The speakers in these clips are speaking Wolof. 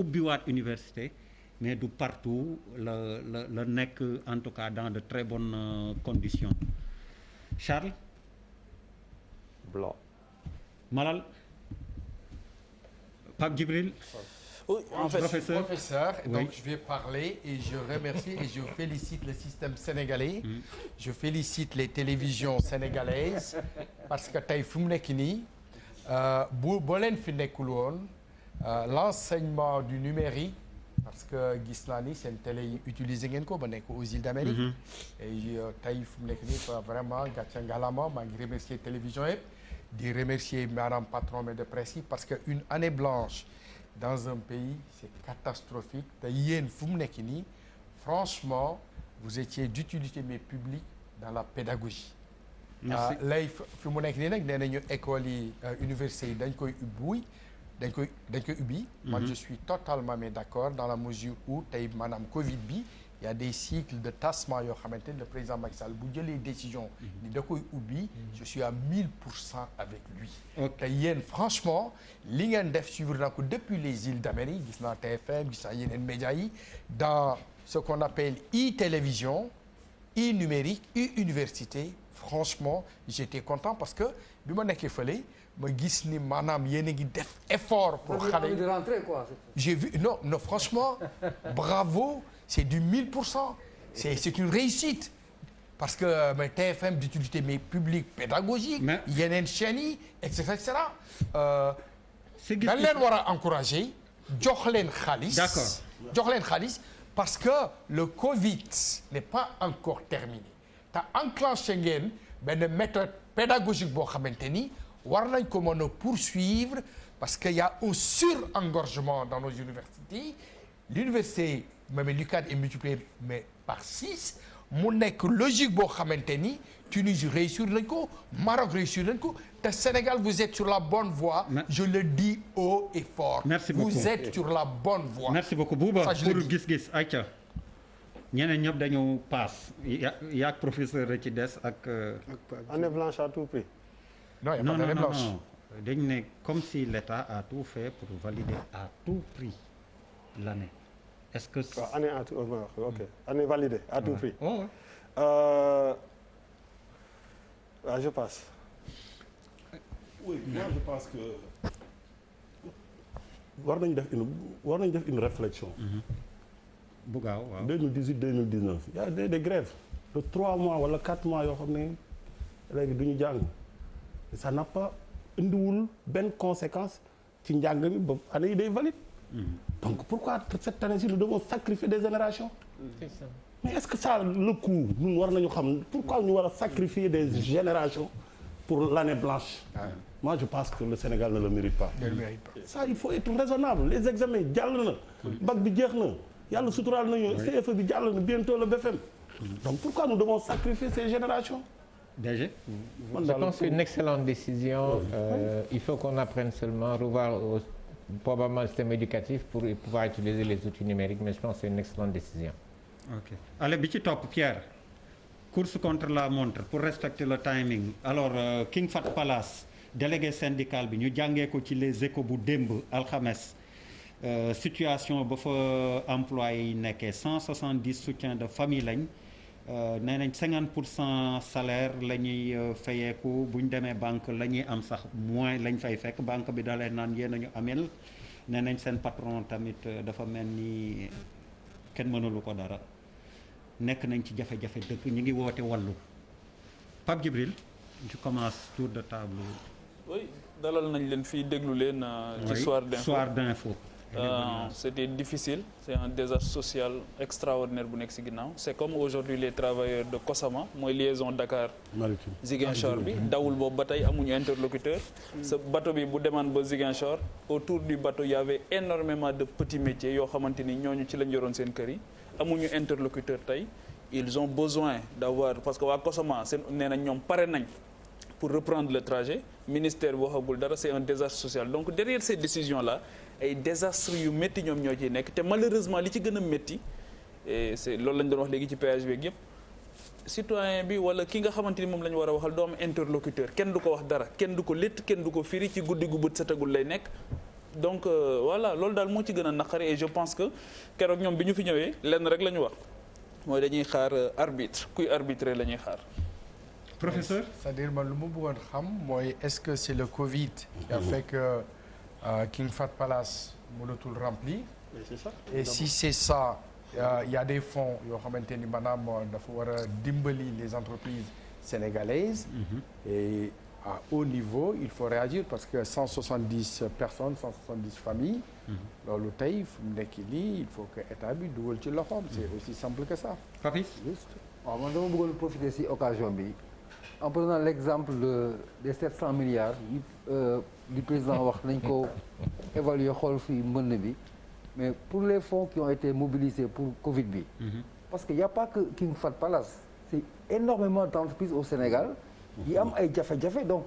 ubbiwaat université mais du partout la nekk en tout cas dans de très bonnes conditions. Charles. Blanc. Malal. Pape Djibril. Oui, en fait, professeur. Oui. Donc je vais parler et je remercie et je félicite le système sénégalais. Je félicite les télévisions sénégalaises parce que tey fu mu nekk nii boo leen fi nekkul woon l'enseignement du numérique parce que gis naa ni seen télé yi utiliser ngeen ko ba nekk aux îles d'Amérique. Et tey fu mu nekk nii vraiment gàcce ngalaama maa ngi remercier télévision yëpp di remercier maanaam patron de presse yi parce que une année blanche dans un pays c'est catastrophique te yéen fu mu nekk nii franchement vous étiez d'utilité mais publique dans la pédagogie. Merci. Lay fi mu nekk nii nag nee nañu école yi université yi dañ koy ubbi. Moi je suis totalement mais d'accord dans la mesure où tey maanaam Covid bi il y a des cycles de tassement yoo xamante ne le président Macky Sall bu jëlee décision ni da koy ubbi je suis à 1000% avec lui. te yéen franchement li ngeen def suivre naa ko depuis les îles d'Amérique gis naa TFM gis naa yeneen médias yi dans ce qu'on appelle e-télévision e-numérique e-université franchement j'étais content parce que bi ma nekkee fële ma gis ni maanaam yéen a ngi def effort pour xale de rentrer quoi. J'ai vu non franchement bravo. C'est du 1000%. C'est une réussite. Parce que mais TFM d'utilité mais publique pédagogique. yeneen chaînes yi et cetera. dañ leen war a encourager jox leen xaalis. D'accord. jox leen xaalis parce que le Covid n'est pas encore terminé. te enclenché ngeen benn méthode pédagogique boo xamante ni war nañ ko mën a poursuivre parce que y a un surengorgement dans nos universités. L'université même l'UCAD est multiplié mais par 6 mu nekk logique boo xamante ni Tunisie réussir nañ ko Maroc réussir nañ ko te Sénégal vous êtes sur la bonne voie. Je le dis haut et fort. Merci beaucoup. Vous êtes sur la bonne voie. Merci beaucoup Bouba pour gis-gis ayca ñeneen ñëpp dañoo paas yaa professeur ci des ak. Année blanche à tout prix. Non, il y a pas d'année blanche. dañ ne comme si l'État a tout fait pour valider à tout prix l'année. Est-ce que année à tout ok année validée à tout prix. Oh. Je passe. Oui, moi je pense que war nañu def une réflexion. bu gaaw waaw 2018 2019 il y a des grèves de 3 mois wala 4 mois yoo xam ne léegi du ñu jàng ça n'a pas indiwul benn conséquence ci njàng mi ba année yi day valide. Donc pourquoi cette année-ci nous devons sacrifier des générations? Mais est-ce que ça le coût ñun war nañu xam pourquoi ñu war a sacrifier des générations pour l'année blanche? Moi je pense que le Sénégal ne le mérite pas. Ça il faut être raisonnable. Les examens jàll na bac bi jeex na yàlla suturaal nañu CFE bi jàll na bientôt le BFM. Donc pourquoi nous devons sacrifier ces générations? DG. Je pense que c'est une excellente décision. Il faut qu'on apprenne seulement à revoir probablement le système éducatif pour pouvoir utiliser les outils numériques, mais je pense que c'est une excellente décision. Ok. Allez, bi ci topp Pierre. Course contre la montre pour respecter le timing. Alors King Fahd Palace délégué syndical bi ñu jàngee ko ci les échos bu démb alxames situation ba fa employé yi nekkee 170 soutiens de famille lañ nee nañ 50% salaire la ñuy fayeeku bu ñu demee banque la ñuy am sax moins lañ fay fekk banque bi da leen naan yéen a ñu amel nee nañ seen patron tamit dafa mel ni kenn mënulu ko dara nekk nañ ci jafe-jafe dëkk ñu ngi woote wàllu Pape Djibril je commence tour de table. Oui dalal nañ leen fii déglu leen. ci soir d'info. C'était difficile, c'est un désastre social extraordinaire bu nekk ci ginnaaw. C'est comme aujourd'hui les travailleurs de Kosama mooy liaison Dakar Ziguinchor bi dawul boobu ba tey amuñu interlocuteur. sa bateau bi bu demaan ba Ziguinchor autour du bateau il y avait énormément de petits métiers yoo xamante ni ñooñu ci lañ yoroon seen kër yi amuñu interlocuteur tey. Ils ont besoin d'avoir parce que waa Kosama seen nee nañ ñoom pare nañ pour reprendre le trajet ministère boo xagul dara c'est un désastre social donc derrière ces décisions là ay désastres yu métti ñoom ñoo ciy nekk te malheureusement li ci gën a métti et c'est loolu lañ doon wax léegi ci péage bi yëpp citoyen bi wala ki nga xamante ni moom la ñu war a waxal doo am interlocuteur kenn du ko wax dara kenn du ko létt kenn du ko firi ci guddi gu bët setagul lay nekk donc voilà loolu daal moo ci gën a naqari et je pense que keroog ñoom bi ñu fi ñëwee lenn rek la ñu wax mooy dañuy xaar arbitre kuy arbitrer la ñuy xaar. Professeur. c'est-à-dire man lu ma bëggoon xam mooy est-ce que c'est le Covid qui a fait que King Fahd Palace mënatul rempli. Mais c'est ça. Et si c'est ça il y a des fonds yoo xamante ni maanaam dafa war a dimbali les entreprises sénégalaises. Et à haut niveau il faut réagir parce que 170 personnes 170 familles. loolu tey fu mu nekk nii il faut que état bi dugal ci loxoom. c'est aussi simple que ça. Papis. waaw man dama bëggoon profiter ci occasion bi en prenant l'exemple des 700 milliards yi li président wax nañ ko évaluer xool fii mbënn bi mais pour les fonds qui ont été mobilisés pour Covid bi. parce que y a pas que King Fahd Palace c'est énormément d'entreprises au Sénégal yi am ay jafe-jafe donc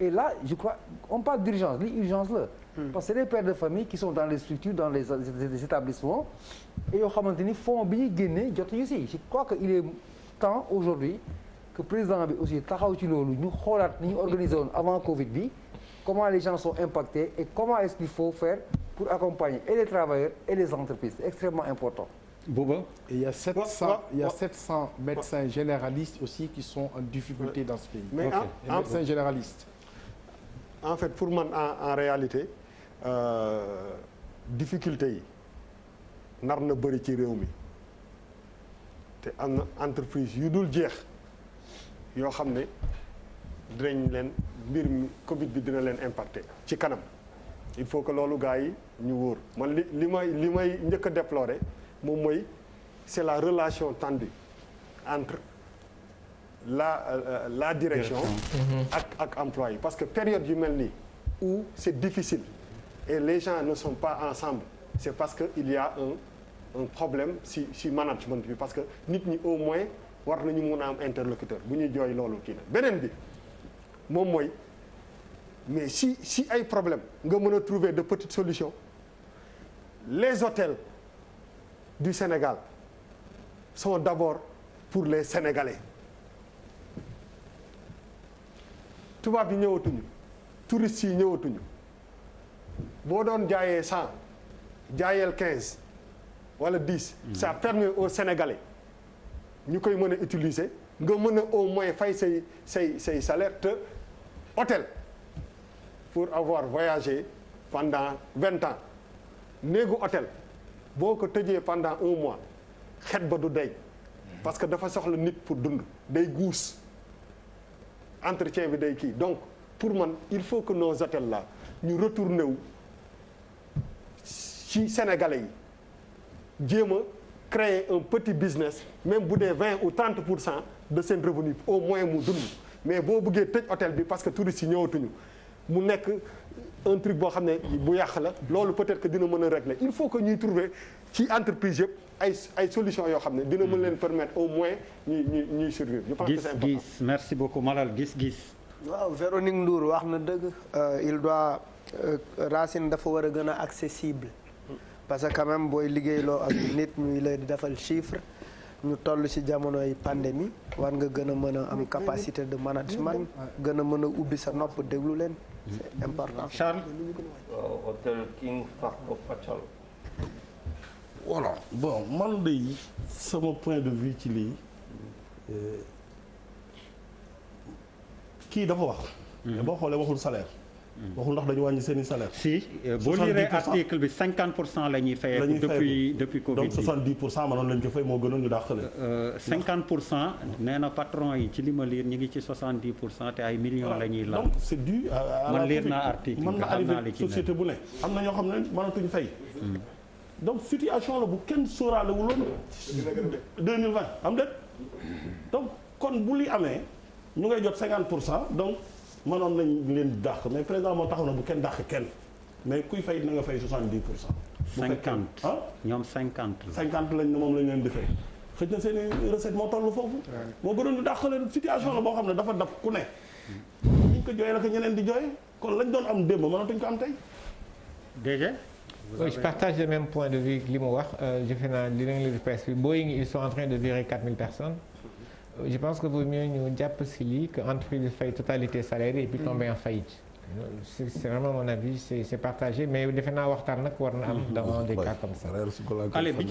et là je crois on parle d'urgence li urgence la. parce que c'est des pères de famille qui sont dans les structures dans les établissements et yoo xamante ni fonds bi ñuy génnee jotuñu si je crois que il est temps aujourd'hui que président bi aussi taxaw ci loolu ñu xoolaat ni ñu organisé woon avant Covid bi comment les gens sont impactés et comment est-ce qu'il faut faire pour accompagner et les travailleurs et les entreprises c'est extrêmement important. Bouba. Et il y a 700 médecins généralistes aussi qui sont en difficulté dans ce pays. Mais les médecins généralistes. En fait pour man en réalité difficulté yi nar na bëri ci réew mi te am na entreprise yu dul jeex yoo xam ne dinañ leen mbir mi Covid bi dina leen impacté ci kanam il faut que loolu gars yi ñu wóor man li may njëkk a déplorer moom mooy c'est la relation tendue entre la direction ak employé parce que période yu mel nii où c'est difficile et les gens ne sont pas ensemble c'est parce que il y a un problème si management bi parce que nit ñi au moins war nañu mun a am interlocuteur bu ñuy jooy loolu kii na beneen bi moom mooy mais si ay problème nga mën a trouver de petites solutions les hôtels du Sénégal sont d'abord pour les Sénégalais tubaab yi ñëwatuñu touristes yi ñëwatuñu boo doon jaayee 100 jaayeel 15 wala 10 ça permet aux Sénégalais ñu koy mën a utiliser nga mën a au moins fay say salaire te hôtel pour avoir voyagé pendant 20 ans néegu hôtel boo ko tëjee pendant 1 mois xet ba du dey parce que dafa soxla nit pour dund day guus entretien bi day kii donc pour man il faut que nos hôtels là ñu retourner wu ci Sénégalais yi jéem a créer un petit business même bu dee 20 ou 30% de seen revenu au moins mu dund mais boo bëggee tëj hôtel bi parce que touristes yi ñëwatuñu mu nekk un truc boo xam ne bu yàq la loolu peut-être que dina mën a régler il faut que ñuy trouver ci entreprise yëpp ay solutions yoo xam ne dina mën leen permettre au moins ñuy survivre. Je pense que c'est important. Gis merci beaucoup Malal gis. waaw Véronique Ndour wax na dëgg il doit Racine dafa war a gën a accessible parce que quand même booy liggéeyloo ak nit ñuy la di defal chiffre ñu toll ci jamonoy pandémie war nga gën a mën a am capacité de management gën a mën a ubbi sa nopp déglu leen c'est important. Charles. hôtel King Fahd Palace. voilà bon man de sama point de vue ci lii kii dafa wax. mais boo xoolee waxul salaire. waxul ndax dañu wàññi seen i salaire. si boo liiree article bi 50% la ñuy fayee. depuis Covid bi donc 70% mënoon lañu ko fay moo gënoon ñu dàqale. 50% nee na patron yi ci li ma liir ñu ngi ci 70% te ay millions la ñuy laal. donc c'est dû à man liir naa article mën na arrivé société bu ne. am na ñoo xam ne mënatuñ fay. donc situation la bu kenn sóoraale wu loon 2020 am déet donc kon bu li amee ñu ngay jot 50% donc mënoon nañ leen dàq mais président moo taxaw na bu kenn dàq kenn mais kuy fay na nga fay 70%. bu fekkee 50 ñoom 50 la. 50 lañ ne moom lañ leen di fay xëy na seen i recette moo toll foofu. moo gënoon ñu dàq leen situation la boo xam ne dafa dab ku ne. ñu ko jooyee la ko ñeneen di jooy kon lañ doon am démb mënatuñ ko am tey. DG. Oui, je partage le même point de vue que li mu wax je fais naa li leen di presse bi Boeing ils sont en train de virer 4000 personnes je pense que vaut mieux ñu jàpp si lii que entreprise fay totalité salaire et puis tomber en faillite c'est vraiment mon avis c'est partagé mais defe naa waxtaan nag war na am dans des cas comme ça. allez bi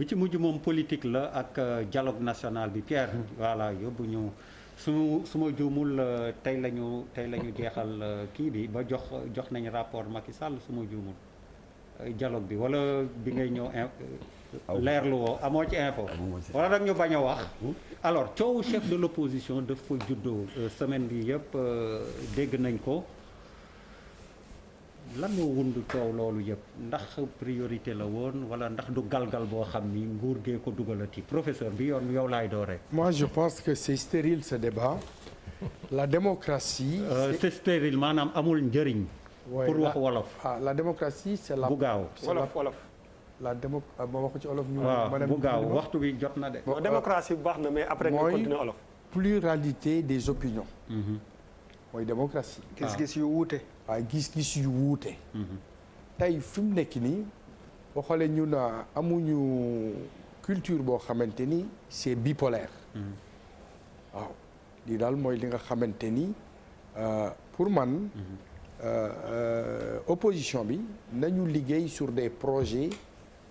ci mujj moom politique la ak dialogue national bi Pierre. voilà yóbbu ñu su ma juumul tey la ñu jeexal kii bi ba jox nañ rapport Macky Sall su ma juumul dialogue bi wala bi ngay ñëw leerlu woo amoo ci info wala nag ñu bañ a wax alors coowu chef de l'opposition daf fa juddoo semaine bi yëpp dégg nañ ko lan moo wundu coow loolu yëpp ndax priorité la woon wala ndax du galgal boo xam ni nguur gee ko dugalati professeur bi yow laay dooree. Moi je pense que c'est stérile ce débat. La démocratie. C'est stérile maanaam amul njëriñ. pour wax wolof. La démocratie c'est la. bu gaaw wolof. la démo ma wax ko ci olof. waaw bu gaaw waxtu bi jot na de. démocratie baax na mais après. nga continuer olof. pluralité des opinions. mooy démocratie. gis-gis yu wuute. waaye gis-gis yu wuute. tey fi mu nekk nii boo xoolee ñun amuñu culture boo xamante ni c'est bipolaire. waaw lii daal mooy li nga xamante ni pour man. opposition bi nañu liggéey sur des projets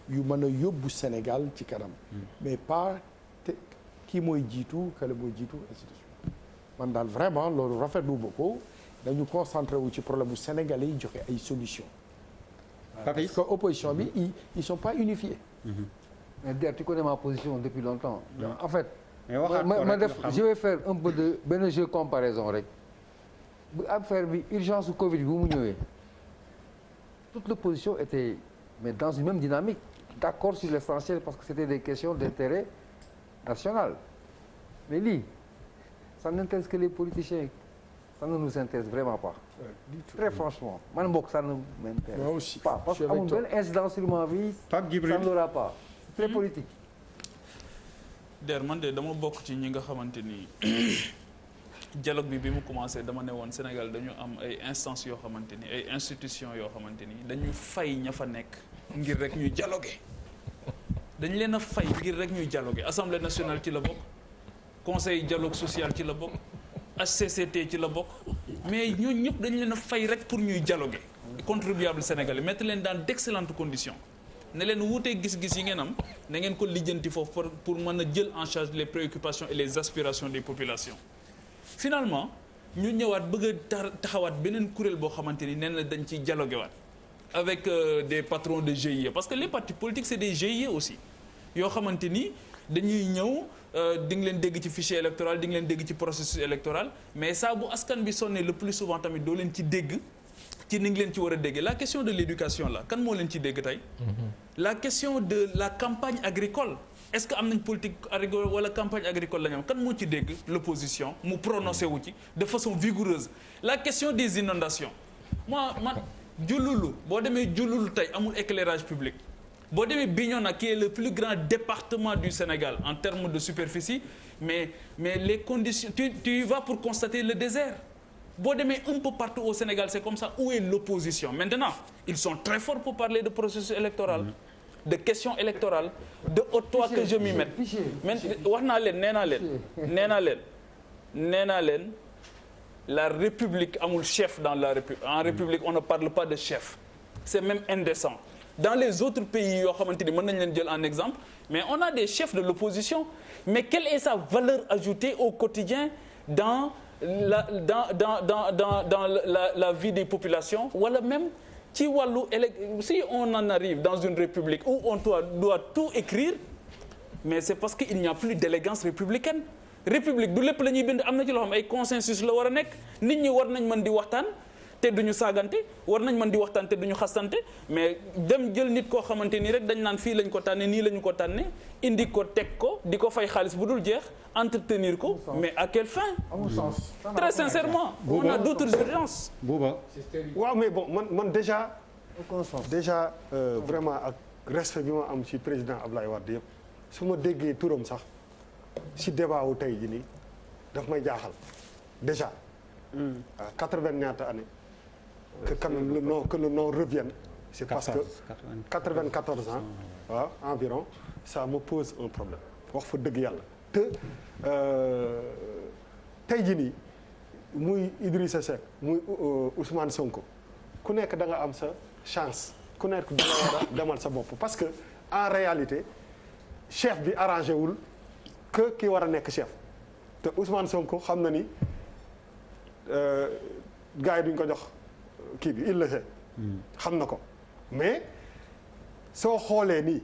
yu mën a yóbbu Sénégal ci kanam. mais pas te kii mooy jiitu kale mooy jiitu ainsi de suite man daal vraiment loolu rafetlu ba ko dañu concentré wu ci problème bu Sénégalais yi joxe ay solutions. parce que opposition bi ils sont pas unifiés. mais Der tu connais ma position depuis longtemps. en fait. ma def je vais faire un peu de benn jeu comparaison rek. bu affaire bi urgence su Covid bi mu ñëwee toute l'opposition était mais dans une même dynamique d'accord sur l'essentiel parce que c'était des questions d'intérêt national mais lii ça n'intéresse que les politiciens ça ne nous intéresse vraiment pas très franchement man mbokk ça ne m'intéresse pas parce que amul benn incidence sur ma vie ça ne l'aura pas c'est très politique. Der man de dama bokk ci ñi nga xamante ni. dialogue bi mu commencé dama ne woon Sénégal dañu am ay instances yoo xamante ni ay institutions yoo xamante ni dañu fay ña fa nekk ngir rek ñuy dialoguer dañ leen a fay ngir rek ñuy dialoguer Assemblée nationale ci la bokk conseil dialogue social ci la bokk HCCT ci la bokk mais ñooñu ñëpp dañ leen a fay rek pour ñuy dialoguer contribuable sénégalais mettre leen dans d'excellentes conditions ne leen wuutee gis-gis yi ngeen am na ngeen ko lijjanti foofu pour mën a jël en charge les préoccupations et les aspirations des populations. Finalement ñu ñëwaat bëgg a taxawaat beneen kuréel boo xamante ni nee na dañ ciy dialogué waat avec des patrons de GIE parce que les partis politiques c'est des GIE aussi yoo xamante ni dañuy ñëw di nga leen dégg ci fichier électoral di nga leen dégg ci processus électoral mais saa bu askan bi sonné le plus souvent tamit doo leen ci dégg ci ni nga leen ci war a déggee la question de l'éducation là kan moo leen ci dégg tey. La question de la campagne agricole. Est-ce que am nañ politique agricole wala campagne agricole la ñu am kan moo ci dégg l'opposition mu prononcé wu ci de façon vigoureuse la question des inondations man Diouloulou boo demee Diouloulou tey amul éclairage public boo demee Bignona qui est le plus grand département du Sénégal en termes de superficie mais les conditions tu y vas pour constater le désert boo demee un peu partout au Sénégal c'est comme ça où est l'opposition maintenant ils sont très forts pour parler de processus électoral de questions électorales de toi que je m'y mette mais wax naa leen nee naa leen la République amul chef dans la République en République on ne parle pas de chef c'est même indécent dans les autres pays yoo xamante ni mën nañ leen jël en exemple mais on a des chefs de l'opposition mais quelle est sa valeur ajoutée au quotidien dans la vie des populations wala même ci wàllu si on en arrive dans une république où on doit tout écrire mais c'est parce que il n'y a plus d'élégance républicaine république du lépp la ñuy bind am na ci loo xam ay consensus la war a nekk nit ñi war nañ mën di waxtaan te duñu saagante war nañ mën di waxtaan te duñu xastante mais dem jël nit koo xamante nii rek dañ naan fii lañ ko tànne nii lañu ko tànne indi ko teg ko di ko fay xaalis bu dul jeex entretenir ko mais à quelle fin très sincèrement on a d'autres urgences Bouba waaw mais bon man déjà vraiment ak respect bi ma am ci président Ablaye Wade yëpp su ma déggee turam sax ci débat wu tey ji nii daf may jaaxal déjà 80 ñaata année que quand même le nom revienne c'est parce que 94 ans waaw environ ça me pose un problème wax fa dëgg yàlla te tey jii nii muy Idrissa Seck muy Ousmane Sonko ku nekk da nga am sa chance ku nekk da nga war a demal sa bopp parce que en réalité chef bi arrangé wul que ki war a nekk chef te Ousmane Sonko xam na ni gars yi duñ ko jox kii bi il le sait xam na ko mais soo xoolee nii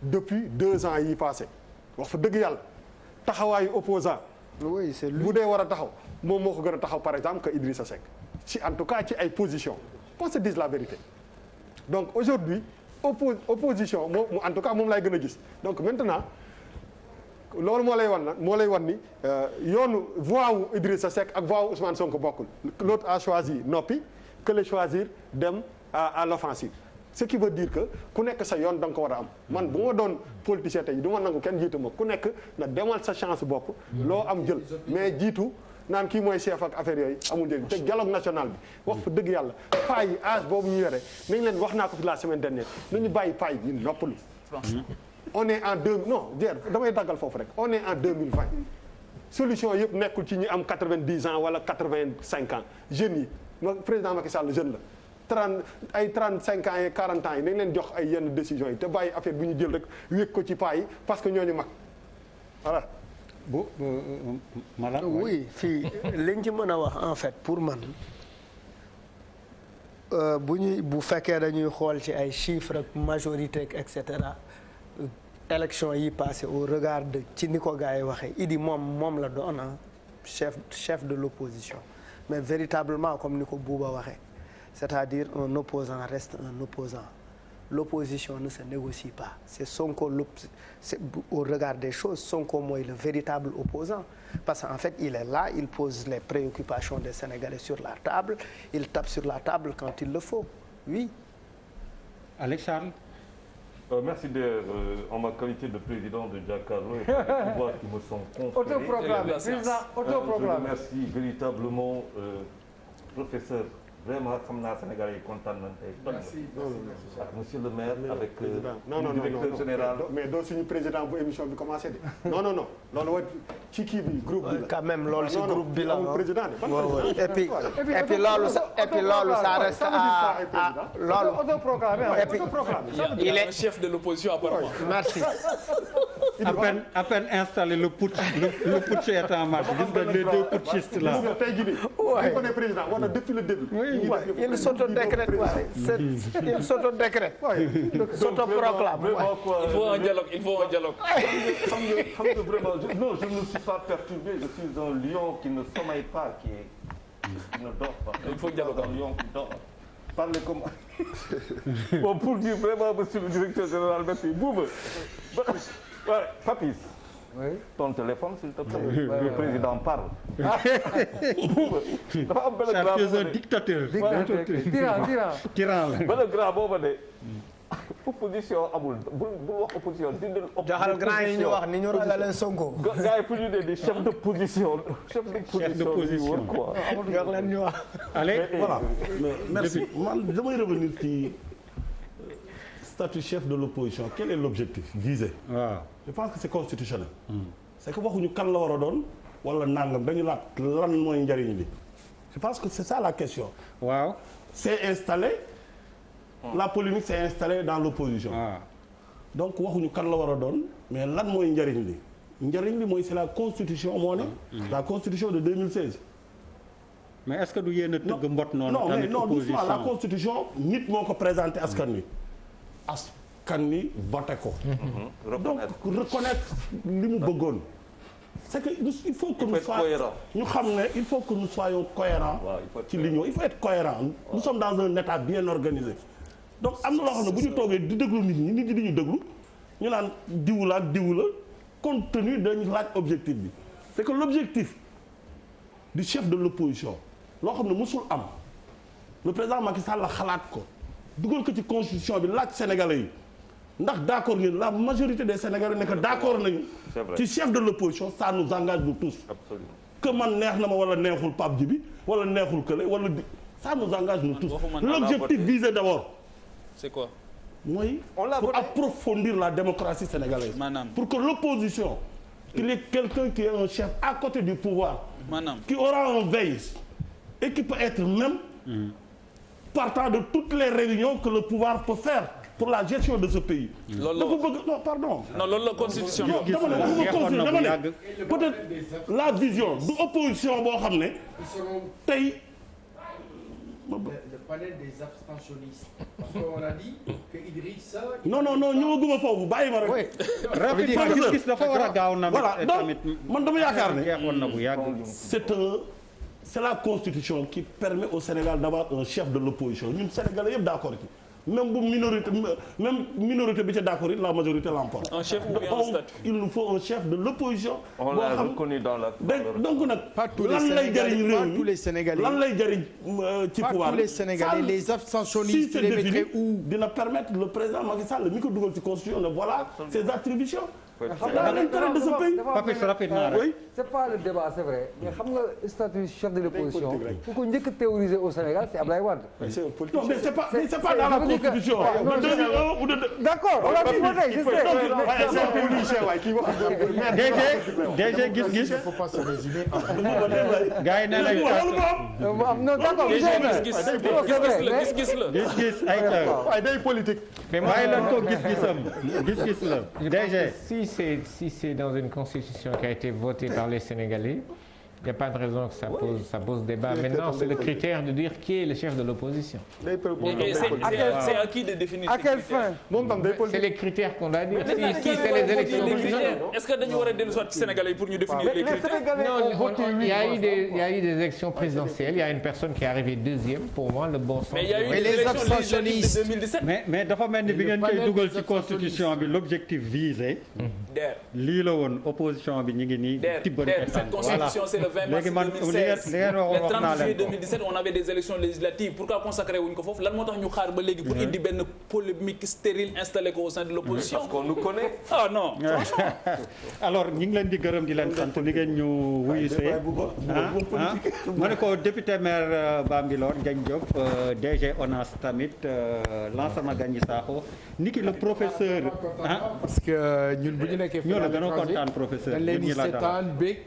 depuis 2 ans yi passé wax fa dëgg yàlla taxawaayu opposant oui c'est lui bu dee war a taxaw moom moo ko gën a taxaw par exemple que Idrissa Seck ci en tout cas ci ay position qu'on se dise la vérité donc aujourd'hui opposition moom en tout cas moom laay gën a gis donc maintenant loolu moo lay wan ni yoonu voix wu Idrissa Seck ak voix wu Ousmane Sonko bokkul l'autre a choisi noppi que le choisir dem à l'offensive ce qui veut dire que ku nekk sa yoon da nga ko war a am man bu ma doon politicien tey du ma nangu kenn jiitu ma ku nekk na demal sa chance bopp loo am jël mais jiitu naan kii mooy chef ak affaire yooyu amul njëriñ te dialogue national bi wax fa dëgg yàlla paa yi âge boobu ñu yore nañ leen wax naa ko fi la semaine dernière nañu bàyyi paa yi ñu noppalu on est en damay daggal foofu rek on est en 2020 solution yëpp nekkul ci ñi am 90 ans wala 85 ans jeunes yi président Macky Sall jeune la 35 ans et 40 ans yi nañ leen jox ay yenn décisions yi te bàyyi affaire bi ñu jël rek wékk ko ci paa yi parce que ñooñu mag voilà. Malal oui fii liñ ci mën a wax en fait pour man bu fekkee dañuy xool ci ay chiffres ak majorité et cetera élection yi passé au regard de ci ni ko gars yi waxee Idi moom la doon chef de l'opposition mais véritablement comme ni ko Bouba waxee c'est-à-dire un opposant reste un opposant l'opposition ne se négocie pas c'est Sonko au regard des choses Sonko mooy le véritable opposant parce qu'en fait il est là il pose les préoccupations des Sénégalais sur la table il tape sur la table quand il le faut oui. Alex Charles. Merci en ma qualité de président de Jakaarlo et pour les pouvoirs qui me sont conférés. Autoproclamé, président autoproclamé. Je remercie véritablement professeur. Vraiment xam naa Sénégalais yi kontaan nañ tey. merci ak monsieur le maire avec le directeur général. mais doo suñu président bu émission bi commencé de. non loolu wa ci kii bi groupe bi la. quand même loolu ci groupe bi la amul président de. et puis loolu ça reste à loolu. autoproclamé il est chef de l'opposition apparemment. merci. à peine installé le putsch est en marche gis nga les deux putschistes là. tey jii nii. ko ne président wala depuis le début. il s'auto-décrète il s'auto-décrète s'auto-proclame. il faut un dialogue. xam nga vraiment non je ne suis pas perturbé je suis un lion qui ne sommeille pas qui ne dort pas. il faut dialogue un lion qui dort. Parlez comme bon pour dire vraiment monsieur le directeur général merci Bouba. Papis. Oui. Ton téléphone s'il te plaît. Le président parle. dafa am benn grand c'est un dictateur. tyran la. benn grand booba de opposition amul bul wax opposition dindil. jaxal grand yi ñu wax ni ñu ragalee Sonko. gars yi pour ñu ne di chef de position. chef de position quoi. amul jox leen ñu wax. allez voilà merci man damay revenir ci statut chef de l'opposition quel est l'objectif visé. waaw. je pense que c'est constitutionnel. c'est que waxuñu kan la war a doon wala nangam dañu laat lan mooy njariñ bi. je pense que c'est ça la question. waaw. c'est installé. la polémique s'est installée dans l'opposition. donc waxuñu kan la war a doon mais lan mooy njariñ li. njariñ li mooy c'est la constitution moo ne. la constitution de 2016. mais est-ce que du yéen a tëgg mbot noonu. non mais non opposition doucement la constitution nit moo ko présenté askan wi. askan wi voté ko. donc reconnaître li mu bëggoon. c'est que il faut que ñu xam ne il faut que nous soyons cohérents ci li ñu il faut être cohérent nous sommes dans un état bien organisé donc am na loo xam ne bu ñu toogee di déglu nit ñi di ñu déglu ñu naan diw la ak diw la compte tenu dañu laaj objectif bi c'est que l'objectif du chef de l'opposition loo xam ne musul am le président Macky Sall la xalaat ko dugal ko ci constitution bi laaj sénégalais yi ndax d'accord ngeen la majorité des sénégalais ne que d'accord nañu ci chef de l'opposition ça nous engage nous tous. Absolument. que man neex na ma wala neexul Pape Djibi wala neexul Kële wala ça nous engage nous tous. L'objectif visé d'abord. c'est quoi. mooy pour approfondir la démocratie sénégalaise. maanaam pour que l'opposition qu'il y ait quelqu'un qui est un chef à côté du pouvoir. maanaam qui aura un veille et qui peut être même partant de toutes les réunions que le pouvoir peut faire pour la gestion de ce pays. Non, pardon. Non, loolu la constitution. dama ne peut-être la vision du opposition boo xam ne tey. Le panel des abstentionnistes. Parce qu'on a dit que Idrissa. non ñëwaguma foofu bàyyi ma rek. rapidement gis-gis dafa war a gaaw na. voilà donc man dama yaakaar ne jeexoon na bu yàgg. c'est la constitution qui permet au Sénégal d'avoir un chef de l'opposition ñun Sénégalais yëpp d'accord ci même bu minorité bi ca d'accord it la majorité l'emporte. Un chef ou bien un statut. Il nous faut un chef de l'opposition. On l'a reconnu dans la. donc nag lan lay jariñ réew mi tous les Sénégalais. lan lay jariñ ci pouvoir tous les Sénégalais les abstentionnistes si les c'est mettrais défini où dina permettre le président Macky Sall mi ko dugal ci constitution ne voilà ses attributions. dans l'intérêt de ce pays. Papis rapidement rek. oui c'est pas le débat c'est vrai mais xam nga statut chef de l'opposition ku ko njëkk a théoriser au Sénégal c'est Ablaye Wade. non mais c'est pas dans la constitution. de 2001 ou de. d'accord on l'a dit voté je sais. DG gis-gis. il faut pas se résumer gars yi nee nañu non d'accord gis-gis ay day politique. mais bàyyi leen ko gis-gisam la DG. Si c'est dans une constitution qui a été votée par les Sénégalais, il n'y a pas de raison que ça pose débat. Maintenant, c'est le critère de dire qui est le chef de l'opposition. C'est à qui de définir. À quelle fin? C'est les critères qu'on doit dire. Si c'est les élections. Est-ce que dañu war a dellu soit ci Sénégalais pour ñu définir les critères? Non, il y a eu des élections présidentielles. Il y a une personne qui est arrivée deuxième. Pour moi, le bon sens. Mais il y a eu les des élections abstentionnistes. législatives de 2017. mais dafa mel ni bi ngeen koy dugal ci constitution bi l'objectif visé. lii la woon opposition bi ñu ngi nii. Cette constitution c'est le 20 mars 2016. Le 30 juillet 2017 on avait des élections législatives pourquoi consacré wuñ ko foofu lan moo tax ñu xaar ba léegi pour indi benn polémique stérile installé ko au sein de l'opposition. Parce qu'on nous connaît. Ah non franchement. alors ñu ngi leen di gërëm di leen sant li ngeen ñu wuyusee ma ne ko député maire Bambilor Diagne Diop DG ONAS tamit Lansana Gagny Sakho niki le professeur parce que ñun bu ñu nekkee ñoo la gën a kontaan professeur dañ leen di seetaan bég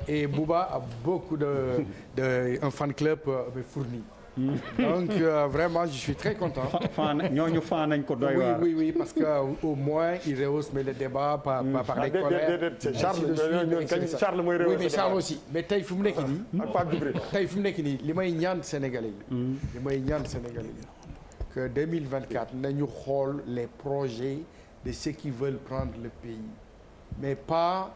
et Bouba a beaucoup de un fan club fourni. Donc vraiment je suis très content. ñooñu fan nañ ko doy waar. Oui parce que au moins il rehausse mais le débat par des colères. Charles mooy oui mais Charles aussi mais tey fu mu nekk nii li may ñaan Sénégalais yi. Que 2024 nañu xool les projets de ceux qui veulent prendre le pays mais pas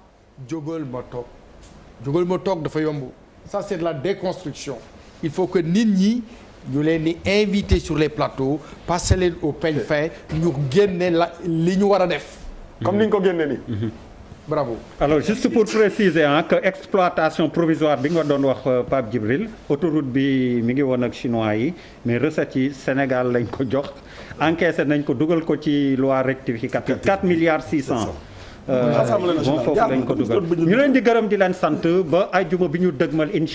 jógal ma toog dafa yomb ça c'est de la déconstruction il faut que nit ñi ñu leen di inviter sur les plateaux passer leen au peigne fin ñu génne li ñu war a def comme ni ñu ko génne nii. Bravo. Alors juste pour préciser que exploitation provisoire bi nga doon wax Pape Djibril autoroute bi mi ngi woon ak chinois yi mais recettes yi Sénégal lañ ko jox encaissé nañ ko dugal ko ci loi rectificative 4 milliards 600. moom foofu lañ ko dugal ñu leen di gërëm di leen sant ba ajjuma bi ñu dëgmal incha